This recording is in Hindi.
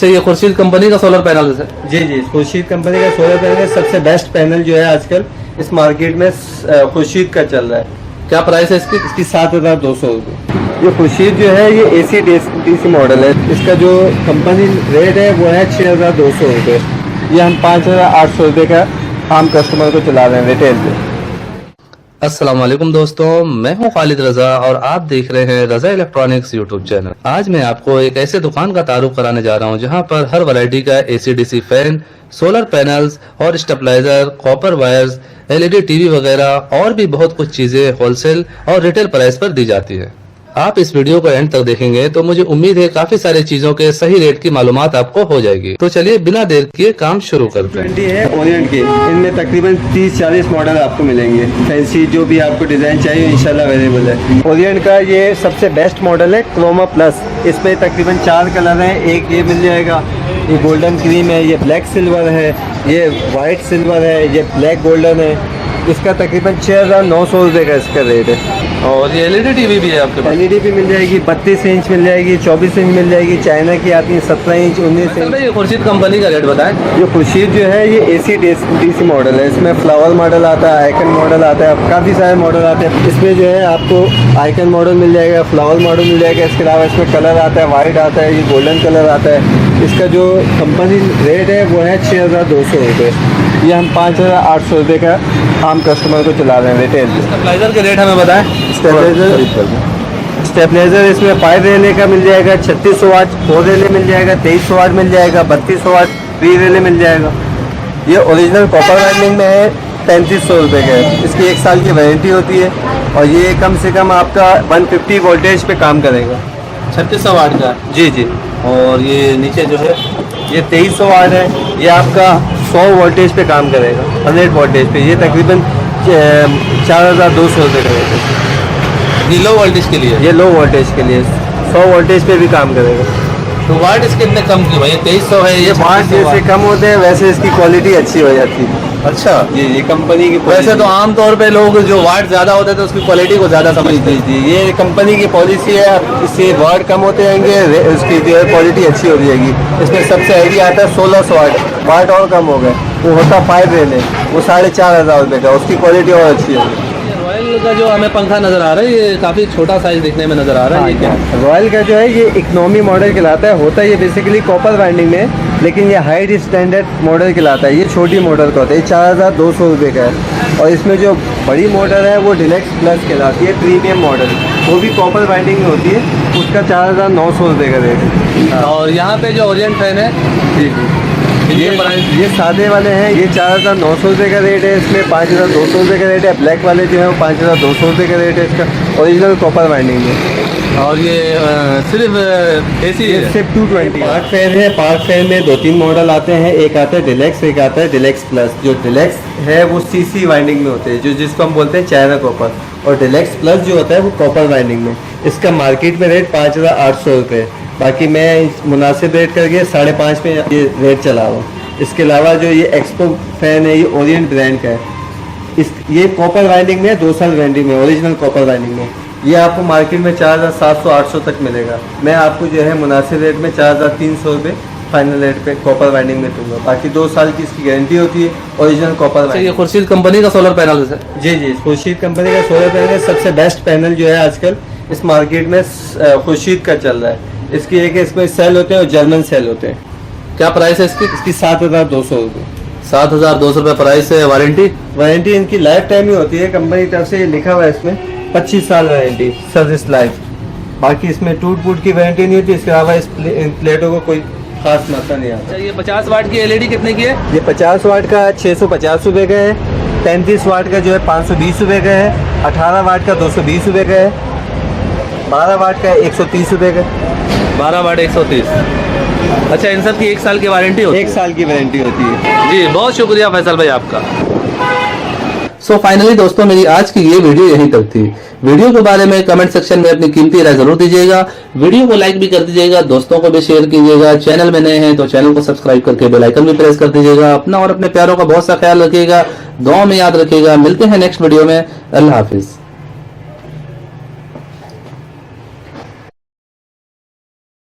ये खुर्शीद कंपनी का सोलर पैनल है। जी खुर्शीद कंपनी का सोलर पैनल सबसे बेस्ट पैनल जो है आजकल इस मार्केट में खुर्शीद का चल रहा है। क्या प्राइस है इसकी? इसकी 7,200 रुपये। ये खुर्शीद जो है ये AC DC मॉडल है। इसका जो कंपनी रेट है वो है 6,200 रुपये। ये हम 5,800 रुपये का आम कस्टमर को चला रहे हैं रिटेल पे। अस्सलाम वालेकुम दोस्तों, मैं हूं खालिद रजा और आप देख रहे हैं रजा इलेक्ट्रॉनिक्स यूट्यूब चैनल। आज मैं आपको एक ऐसे दुकान का तारुफ कराने जा रहा हूं जहां पर हर वैरायटी का AC DC fan, solar panels और stabilizer, copper wires, LED TV वगैरह और भी बहुत कुछ चीजें होलसेल और रिटेल प्राइस पर दी जाती है। आप इस वीडियो को एंड तक देखेंगे तो मुझे उम्मीद है काफी सारी चीजों के सही रेट की मालूमात आपको हो जाएगी। तो चलिए बिना देर किए काम शुरू करते हैं। 20 है ओरिएंट के, इनमें तकरीबन 30-40 मॉडल आपको मिलेंगे। फैंसी जो भी आपको डिजाइन चाहिए इंशाल्लाह अवेलेबल है। ओरिएंट का ये सबसे बेस्ट मॉडल है क्रोमा प्लस। इसमें तकरीबन 4 कलर हैं। एक ये मिल जाएगा, ये गोल्डन क्रीम है, ये ब्लैक सिल्वर है, ये वाइट सिल्वर है, ये ब्लैक गोल्डन है। इसका तकरीबन 6,900 रुपये का इसका रेट है। और ये LED TV भी है आपके पास? LED भी मिल जाएगी, 32 इंच मिल जाएगी, 24 इंच मिल जाएगी, चाइना की आती है 17 इंच, 19 इंच। ये खुर्शीद कंपनी का रेट बताएं। ये खुर्शीद जो है ये AC DC मॉडल है। इसमें फ्लावर मॉडल आता है, आइकन मॉडल आता है, काफ़ी सारे मॉडल आते हैं। इसमें जो है आपको आइकन मॉडल मिल जाएगा, फ्लावर मॉडल मिल जाएगा। इसके अलावा इसमें कलर आता है, वाइट आता है, ये गोल्डन कलर आता है। इसका जो कंपनी रेट है वो है 6,200 रुपये। ये हम 5,800 रुपये का आम कस्टमर को चला रहे हैं रिटेल। स्टेबलाइजर के रेट हमें बताएं। स्टेबलाइजर इसमें 5 रेले का मिल जाएगा, 3600 वाट 4 रेले मिल जाएगा, 2300 वाट मिल जाएगा, 3200 वाट 3 रेले मिल जाएगा। ये ओरिजिनल कॉपर वाइंडिंग में है, 3500 रुपये का है। इसकी 1 साल की वारंटी होती है और ये कम से कम आपका 150 वोल्टेज पे काम करेगा। 3600 वाट का? जी। और ये नीचे जो है ये 2300 वाट है। ये आपका 100 वोल्टेज पे काम करेगा, 100 वोल्टेज पे। ये तकरीबन 4,200 रुपये का रेट है। ये लो वोल्टेज के लिए? ये लो वोल्टेज के लिए 100 वोल्टेज पे भी काम करेगा। तो वाट इसके इतने कम क्यों भाई? 2300 है। ये वाट जैसे कम होते हैं वैसे इसकी क्वालिटी अच्छी हो जाती है। अच्छा ये कंपनी की वैसे तो आमतौर पे लोग जो वाट ज़्यादा होते हैं तो उसकी क्वालिटी को ज़्यादा समझते हैं। जी ये कंपनी की पॉलिसी है। इससे वाट कम होते जाएंगे, उसकी जो है क्वालिटी अच्छी हो जाएगी। इसमें सबसे हैवी आता है 1600 वाट और कम हो गए। वो होता 5 रेले, वो 4,500 रुपये का, उसकी क्वालिटी और अच्छी होगी। रॉयल का जो हमें पंखा नज़र आ रहा है ये काफ़ी छोटा साइज दिखने में नज़र आ रहा है। ये क्या है? रॉयल का जो है ये इकोनॉमी मॉडल कहलाता है। होता है ये बेसिकली कॉपर वाइंडिंग में, लेकिन ये हाई स्टैंडर्ड मॉडल कहलाता है। ये छोटी मॉडल का होता है। ये 4,200 रुपये का है। और इसमें जो बड़ी मॉडल है वो डिलेक्स प्लस कहलाती है, प्रीमियम मॉडल। वो भी कॉपर वाइंडिंग में होती है, उसका 4,900 रुपये का रेट है। और यहाँ पे जो ओरिएंट फैन है जी ये सादे वाले हैं। ये 4,900 रुपये का रेट है। इसमें 5,200 रुपये का रेट है। ब्लैक वाले जो है वो 5,200 रुपये का रेट है इसका, ओरिजिनल कॉपर वाइंडिंग में। और ये सिर्फ AC है? सिर्फ 220 पार्क फैन है। पार्क फैन में 2-3 मॉडल आते हैं। एक आता है डिलेक्स, एक आता है डिलेक्स प्लस। जो डिलेक्स है वो CC वाइंडिंग में होते हैं, जिसको हम बोलते हैं चाइना कॉपर। और डिलेक्स प्लस जो होता है वो कॉपर वाइंडिंग में। इसका मार्केट में रेट 5,800 रुपये। बाकी मैं मुनासिब रेट करके 5,500 में ये रेट चला रहा हूँ। इसके अलावा जो ये एक्सपो फैन है ये ओरिएंट ब्रांड का है। ये कॉपर वाइंडिंग में 2 साल वारंटी में, ओरिजिनल कॉपर वाइंडिंग में। ये आपको मार्केट में 4,700-800 तक मिलेगा। मैं आपको जो है मुनासिब रेट में 4,300 रुपये फाइनल रेट पे कॉपर वाइंडिंग में दूंगा। बाकी 2 साल की इसकी गारंटी होती है, ओरिजिनल कॉपर वाइंडिंग। ये खुर्शीद कंपनी का सोलर पैनल है? जी खुर्शीद कंपनी का सोलर पैनल सबसे बेस्ट पैनल जो है आजकल इस मार्केट में खुर्शीद का चल रहा है। इसकी एक इसमें सेल होते हैं और जर्मन सेल होते हैं। क्या प्राइस है इसकी? इसकी 7,200 रुपये। 7,200 रुपये प्राइस है। वारंटी इनकी लाइफ टाइम ही होती है। कंपनी की तरफ से ये लिखा हुआ है इसमें 25 साल वारंटी, सर्विस लाइफ। बाकी इसमें टूट की वारंटी नहीं होती। इसके अलावा इस प्लेटों को कोई खास मसला नहीं आता। ये 50 वाट की LED कितने की है? ये 50 वाट का 650 रुपये का है। 35 वाट का जो है 520 रुपये का है। 18 वाट का 220 रुपये का है। 12 वाट का 130 रुपये का। 12 वाट 130। अच्छा, इन सब की 1 साल की वारंटी होती है? 1 साल की वारंटी होती है। जी बहुत शुक्रिया फैसल भाई आपका। सो फाइनली दोस्तों मेरी आज की ये वीडियो यहीं तक थी। वीडियो के बारे में कमेंट सेक्शन में अपनी कीमती राय जरूर दीजिएगा। वीडियो को लाइक भी कर दीजिएगा, दोस्तों को भी शेयर कीजिएगा। चैनल में नए हैं तो चैनल को सब्सक्राइब करके बेल आइकन भी प्रेस कर दीजिएगा। अपना और अपने प्यारों का बहुत सा ख्याल रखिएगा, दुआ में याद रखिएगा। मिलते हैं नेक्स्ट वीडियो में। अल्लाह हाफिज।